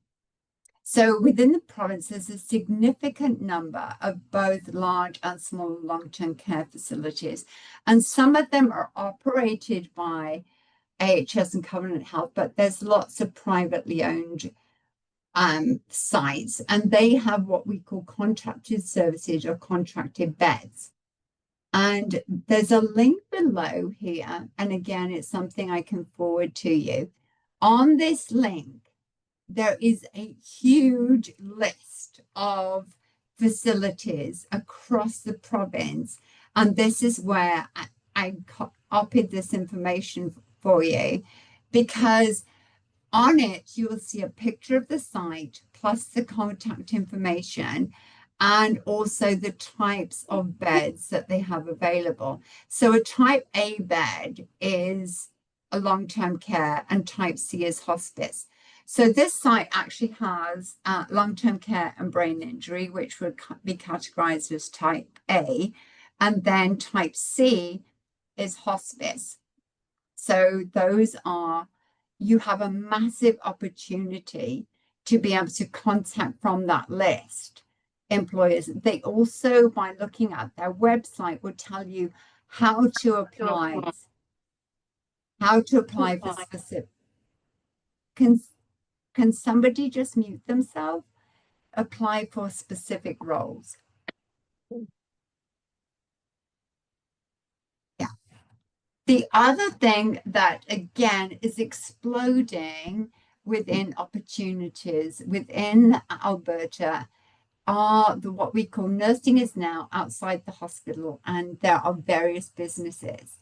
So within the province, there's a significant number of both large and small long-term care facilities. And some of them are operated by AHS and Covenant Health, but there's lots of privately owned sites, and they have what we call contracted services or contracted beds. And there's a link below here. And again, it's something I can forward to you. On this link, there is a huge list of facilities across the province. And this is where I copied this information for you, because on it, you will see a picture of the site plus the contact information and also the types of beds that they have available. So a type A bed is a long-term care and type C is hospice. So this site actually has long-term care and brain injury, which would be categorized as type A, and then type C is hospice. So those are, you have a massive opportunity to be able to contact from that list employers. They also, by looking at their website, will tell you how to apply for specific. Can somebody just mute themselves? Apply for specific roles. Yeah. The other thing that, again, is exploding within opportunities within Alberta are what we call nursing is now outside the hospital, and there are various businesses.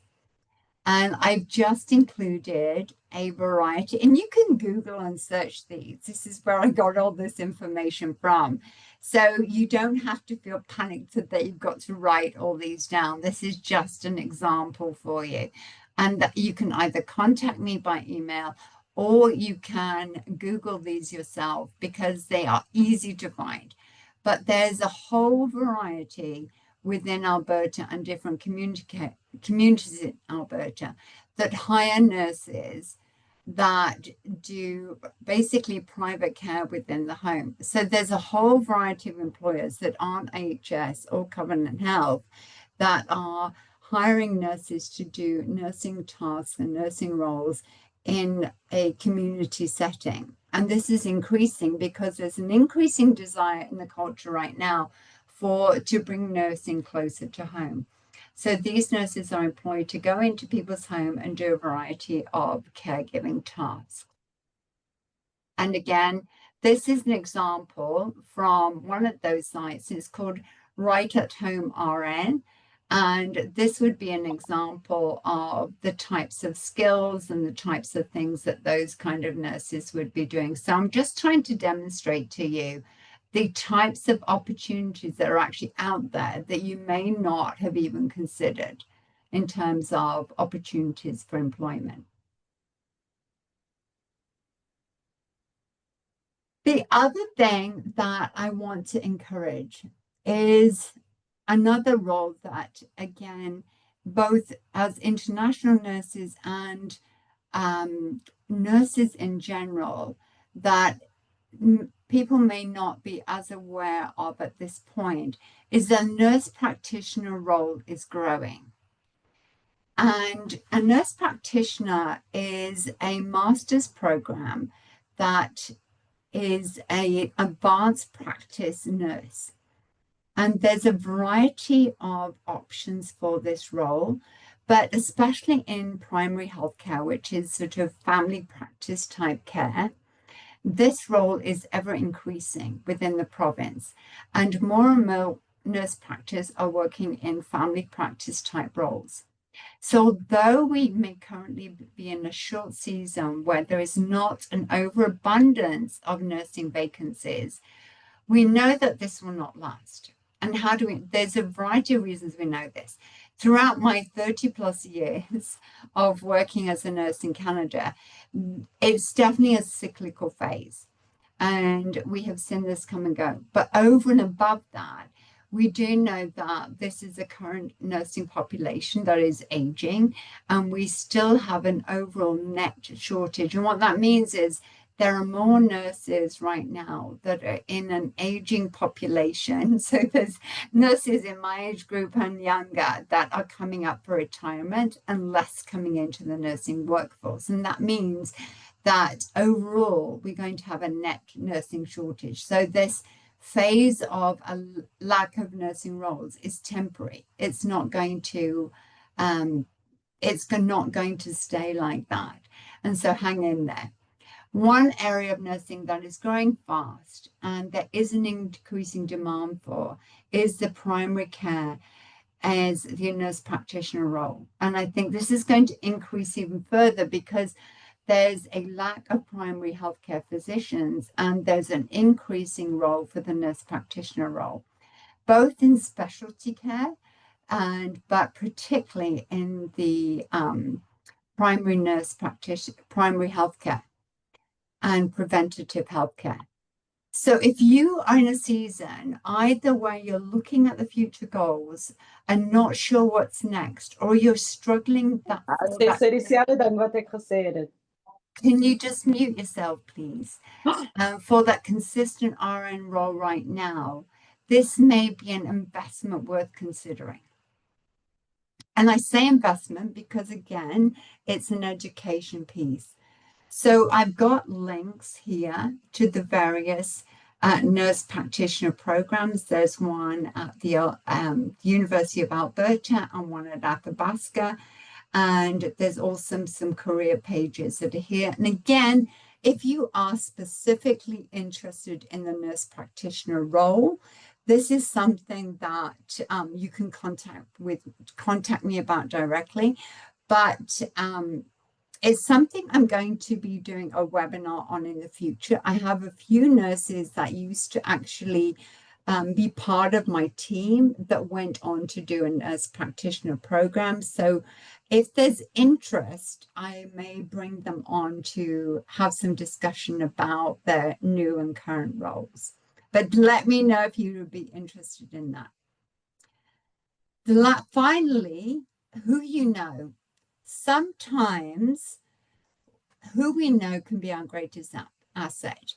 And I've just included a variety, and you can Google and search these. This is where I got all this information from. So you don't have to feel panicked that you've got to write all these down. This is just an example for you. And you can either contact me by email or you can Google these yourself, because they are easy to find. But there's a whole variety within Alberta and different communities in Alberta that hire nurses that do basically private care within the home. So there's a whole variety of employers that aren't AHS or Covenant Health that are hiring nurses to do nursing tasks and nursing roles in a community setting. And this is increasing because there's an increasing desire in the culture right now to bring nursing closer to home. So these nurses are employed to go into people's home and do a variety of caregiving tasks. And again, this is an example from one of those sites. It's called Right at Home RN. And this would be an example of the types of skills and the types of things that those kind of nurses would be doing. So I'm just trying to demonstrate to you the types of opportunities that are actually out there that you may not have even considered in terms of opportunities for employment. The other thing that I want to encourage is another role that, again, both as international nurses and nurses in general, that people may not be as aware of at this point, is the nurse practitioner role is growing. And a nurse practitioner is a master's program that is an advanced practice nurse. And there's a variety of options for this role, but especially in primary healthcare, which is sort of family practice type care, this role is ever increasing within the province, and more nurse practice are working in family practice type roles. So although we may currently be in a short season where there is not an overabundance of nursing vacancies, we know that this will not last. And how do we? There's a variety of reasons we know this. Throughout my 30 plus years of working as a nurse in Canada, it's definitely a cyclical phase. And we have seen this come and go. But over and above that, we do know that this is a current nursing population that is aging, and we still have an overall net shortage. And what that means is there are more nurses right now that are in an aging population. So there's nurses in my age group and younger that are coming up for retirement and less coming into the nursing workforce. And that means that overall we're going to have a net nursing shortage. So this phase of a lack of nursing roles is temporary. It's not going to stay like that. And so hang in there. One area of nursing that is growing fast and there is an increasing demand for is the primary care as the nurse practitioner role. And I think this is going to increase even further because there's a lack of primary healthcare physicians and there's an increasing role for the nurse practitioner role, both in specialty care but particularly in the primary nurse practitioner, primary healthcare and preventative healthcare. So if you are in a season, either where you're looking at the future goals and not sure what's next, or you're struggling that, can you just mute yourself, please? For that consistent RN role right now, this may be an investment worth considering. And I say investment because, again, it's an education piece. So I've got links here to the various nurse practitioner programs. There's one at the University of Alberta and one at Athabasca. And there's also some career pages that are here. And again, if you are specifically interested in the nurse practitioner role, this is something that you can contact me about directly. But it's something I'm going to be doing a webinar on in the future. I have a few nurses that used to actually be part of my team that went on to do a nurse practitioner program. So if there's interest, I may bring them on to have some discussion about their new and current roles. But let me know if you would be interested in that. Finally, who you know. Sometimes who we know can be our greatest asset.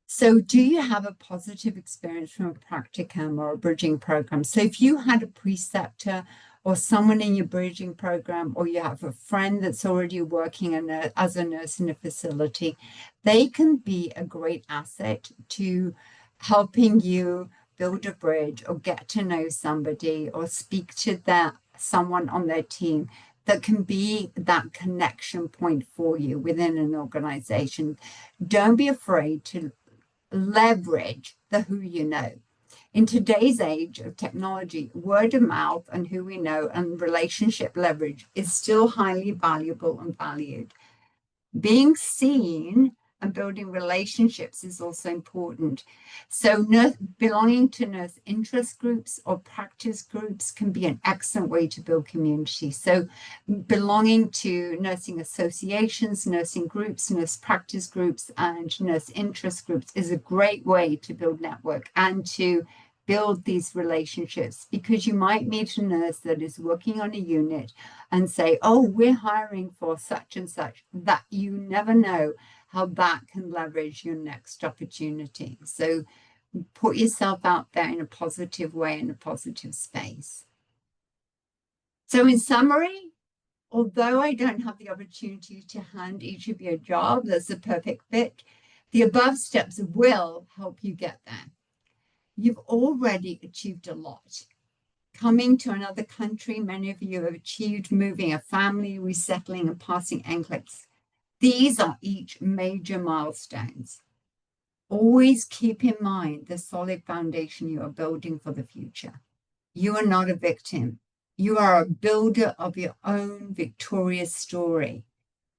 So do you have a positive experience from a practicum or a bridging program? So if you had a preceptor or someone in your bridging program, or you have a friend that's already working as a nurse in a facility, they can be a great asset to helping you build a bridge or get to know somebody or speak to someone on their team that can be that connection point for you within an organization. Don't be afraid to leverage the who you know. In today's age of technology, word of mouth and who we know and relationship leverage is still highly valuable and valued. Being seen and building relationships is also important. So belonging to nurse interest groups or practice groups can be an excellent way to build community. So belonging to nursing associations, nursing groups, nurse practice groups, and nurse interest groups is a great way to build network and to build these relationships, because you might meet a nurse that is working on a unit and say, oh, we're hiring for such and such, that you never know how that can leverage your next opportunity. So put yourself out there in a positive way, in a positive space. So in summary, although I don't have the opportunity to hand each of you a job that's a perfect fit, the above steps will help you get there. you've already achieved a lot. Coming to another country, many of you have achieved moving a family, resettling, and passing NCLEX. These are each major milestones. Always keep in mind the solid foundation you are building for the future. You are not a victim. You are a builder of your own victorious story.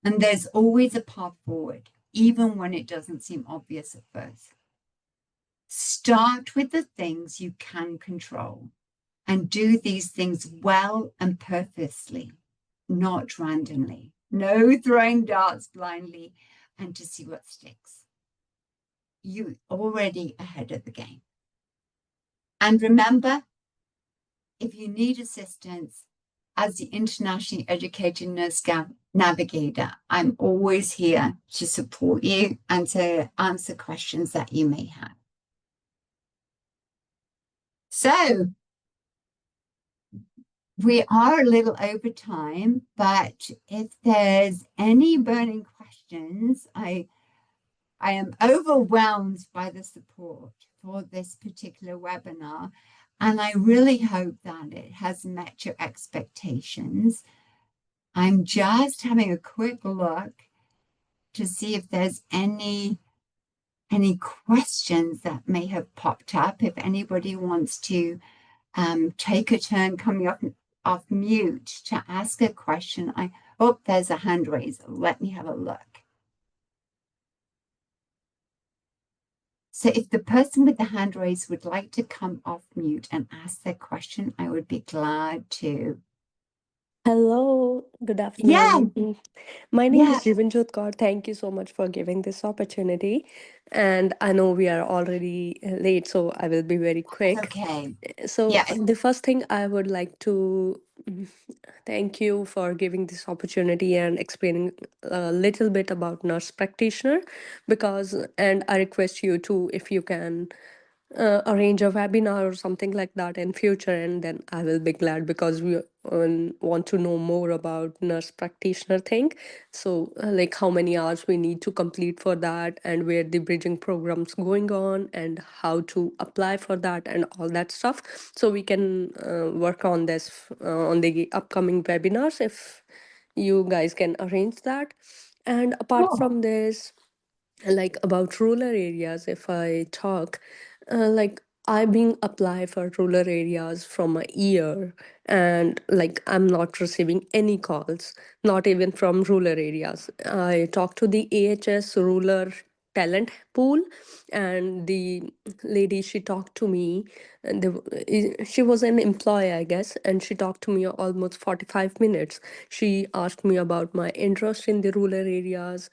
And there's always a path forward, even when it doesn't seem obvious at first. Start with the things you can control and do these things well and purposely, not randomly. No throwing darts blindly and to see what sticks. You're already ahead of the game. And remember, if you need assistance as the internationally educated nurse navigator, I'm always here to support you and to answer questions that you may have. So we are a little over time, but if there's any burning questions, I am overwhelmed by the support for this particular webinar, and I really hope that it has met your expectations. I'm just having a quick look to see if there's any questions that may have popped up. If anybody wants to take a turn coming off mute to ask a question. There's a hand raised. Let me have a look. So if the person with the hand raised would like to come off mute and ask their question, I would be glad to. Hello, good Yeah, afternoon. My name yeah, is Jivanjot Kaur. Thank you so much for giving this opportunity. And I know we are already late, so I will be very quick. okay. So, Yes. the first thing I would like to thank you for giving this opportunity and explaining a little bit about nurse practitioner and I request you to, if you can arrange a webinar or something like that in future, and then I will be glad because we want to know more about nurse practitioner thing. So like how many hours we need to complete for that, and where the bridging programs going on, and how to apply for that, and all that stuff, so we can work on this on the upcoming webinars if you guys can arrange that. And apart Oh, from this, like about rural areas, if I talk, like I being apply for rural areas from a year, and like I'm not receiving any calls, not even from rural areas. I talked to the AHS rural talent pool, and the lady, she talked to me, and she was an employee, I guess, and she talked to me almost 45 minutes. She asked me about my interest in the rural areas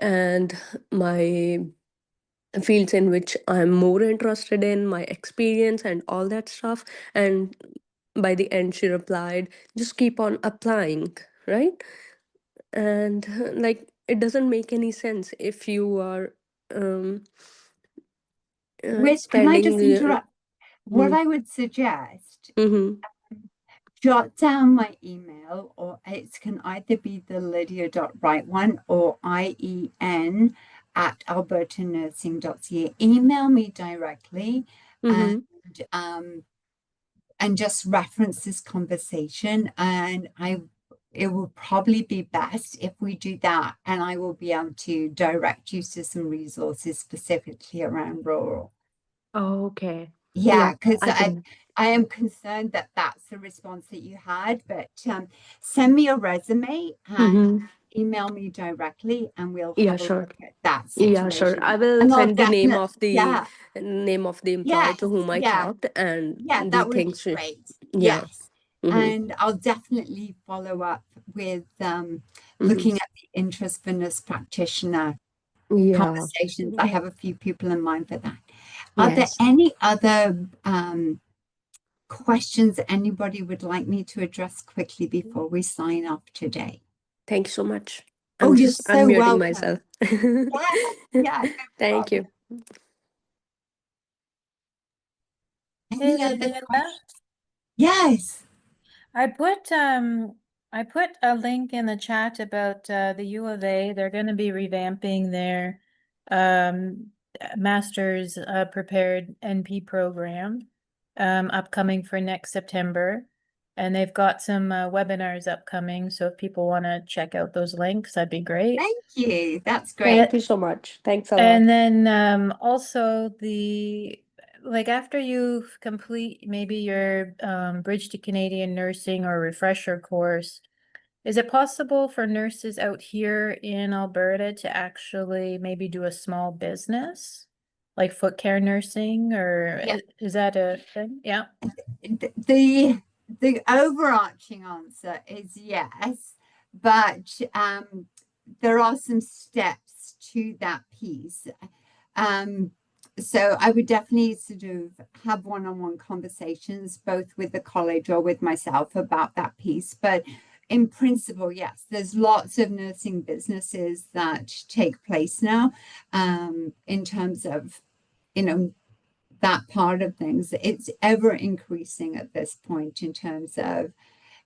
and my fields in which I'm more interested in, my experience and all that stuff. And by the end, she replied, just keep on applying, right? And like, it doesn't make any sense if you are um, Which, can I spending. just interrupt? What Mm, I would suggest, mhm, jot down my email, or it can either be the lydia.wright one or IEN at albertanursing.ca. Email me directly and mhm. um, and just reference this conversation, and it will probably be best if we do that, and I will be able to direct you to some resources specifically around rural. Okay. Yeah, Yeah, because I can. I am concerned that that's the response that you had, but send me a resume and Mm-hmm. email me directly, and we'll Yeah, have a sure. look at that Yeah, sure. situation. I will And I'll send the definitely, yeah, name of the employee yes, to whom I yeah, talked, and yeah, the that would be things she. great. Yeah. Yes. Mm-hmm. And I'll definitely follow up with Mm-hmm. looking at the interest for nurse practitioner Yeah. conversations. I have a few people in mind for that. Are there Yes. any other questions anybody would like me to address quickly before we sign off today? Thank you so much. Oh, I'm you're just so unmuting welcome. myself. Yeah, yeah, no Thank problem. you. Any Hey, other Linda. questions? Yes. I put I put a link in the chat about the U of A. They're going to be revamping their master's prepared NP program upcoming for next September. And they've got some webinars upcoming. So if people want to check out those links, that'd be great. Thank you. That's great. Thank you so much. Thanks a lot. And then also like after you complete maybe your Bridge to Canadian Nursing or refresher course, is it possible for nurses out here in Alberta to actually maybe do a small business? Like foot care nursing, or Yeah. is that a thing? Yeah. The overarching answer is yes, but there are some steps to that piece. So I would definitely sort of have one-on-one conversations, both with the college or with myself about that piece. But in principle, yes, there's lots of nursing businesses that take place now in terms of, that part of things. It's ever increasing at this point in terms of,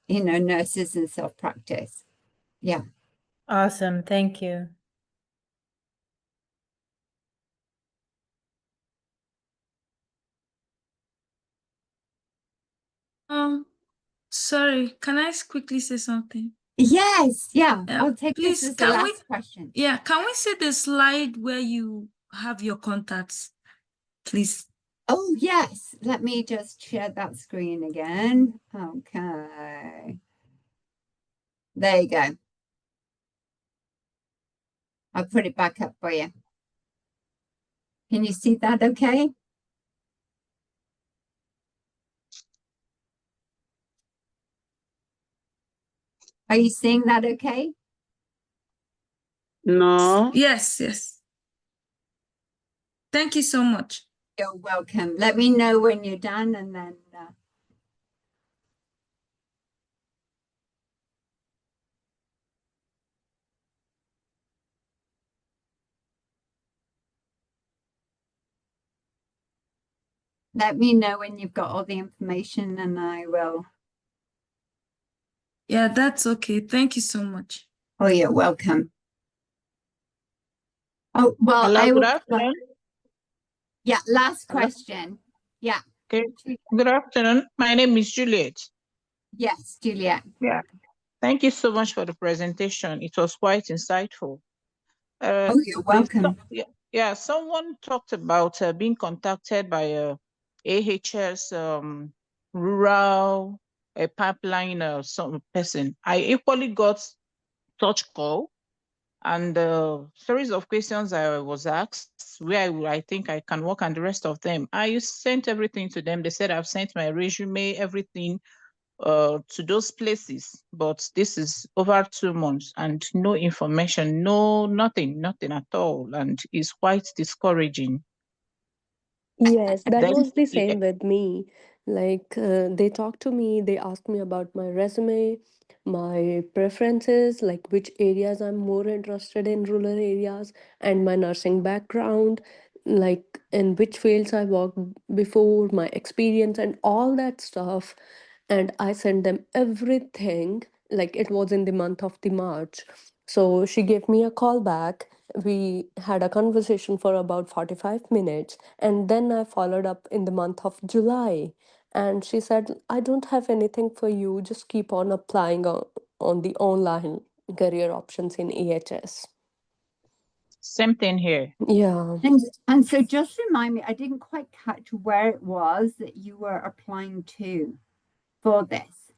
nurses and self-practice. Yeah. Awesome. Thank you. Sorry, can I quickly say something? Yes, yeah. I'll take please, this as the last question. Yeah, can we see the slide where you have your contacts, please? Oh, yes. Let me just share that screen again. Okay. There you go. I'll put it back up for you. Can you see that okay? Are you seeing that okay? No. Yes. Thank you so much. You're welcome. Let me know when you're done and then... Let me know when you've got all the information and I will. Yeah, that's okay. Thank you so much. Oh, you're welcome. Oh, well, Hello, I good will. afternoon. Yeah, last question. Yeah. Okay. Good afternoon. My name is Juliet. Yes, Juliet. Yeah. Thank you so much for the presentation. It was quite insightful. Oh, you're welcome. Someone talked about being contacted by AHS rural pipeline some person. I equally got such call and series of questions I was asked where I think I can work and the rest of them. I sent everything to them. They said I've sent my resume, everything to those places, but this is over 2 months and no information, nothing at all, and it's quite discouraging. Yes, that Then was the same with me. Like, they talked to me, they asked me about my resume, my preferences, like which areas I'm more interested in, rural areas, and my nursing background, like in which fields I worked before, my experience, and all that stuff. And I sent them everything, like it was in the month of the March. So she gave me a call back. We had a conversation for about 45 minutes, and then I followed up in the month of July. And she said, I don't have anything for you. Just keep on applying on the online career options in AHS. same thing here. Yeah. And so just remind me, I didn't quite catch where it was that you were applying to for this.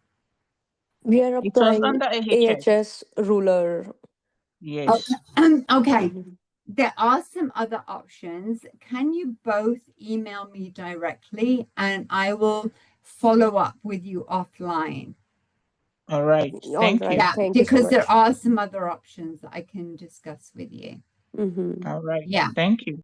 We are It was applying under AHS. AHS ruler. Yes. Okay. Mhm. There are some other options. Can you both email me directly and I will follow up with you offline? All right. All Thank right. you. Yeah, Thank you so because much. there are some other options that I can discuss with you. Mm-hmm. All right. Yeah. Thank you.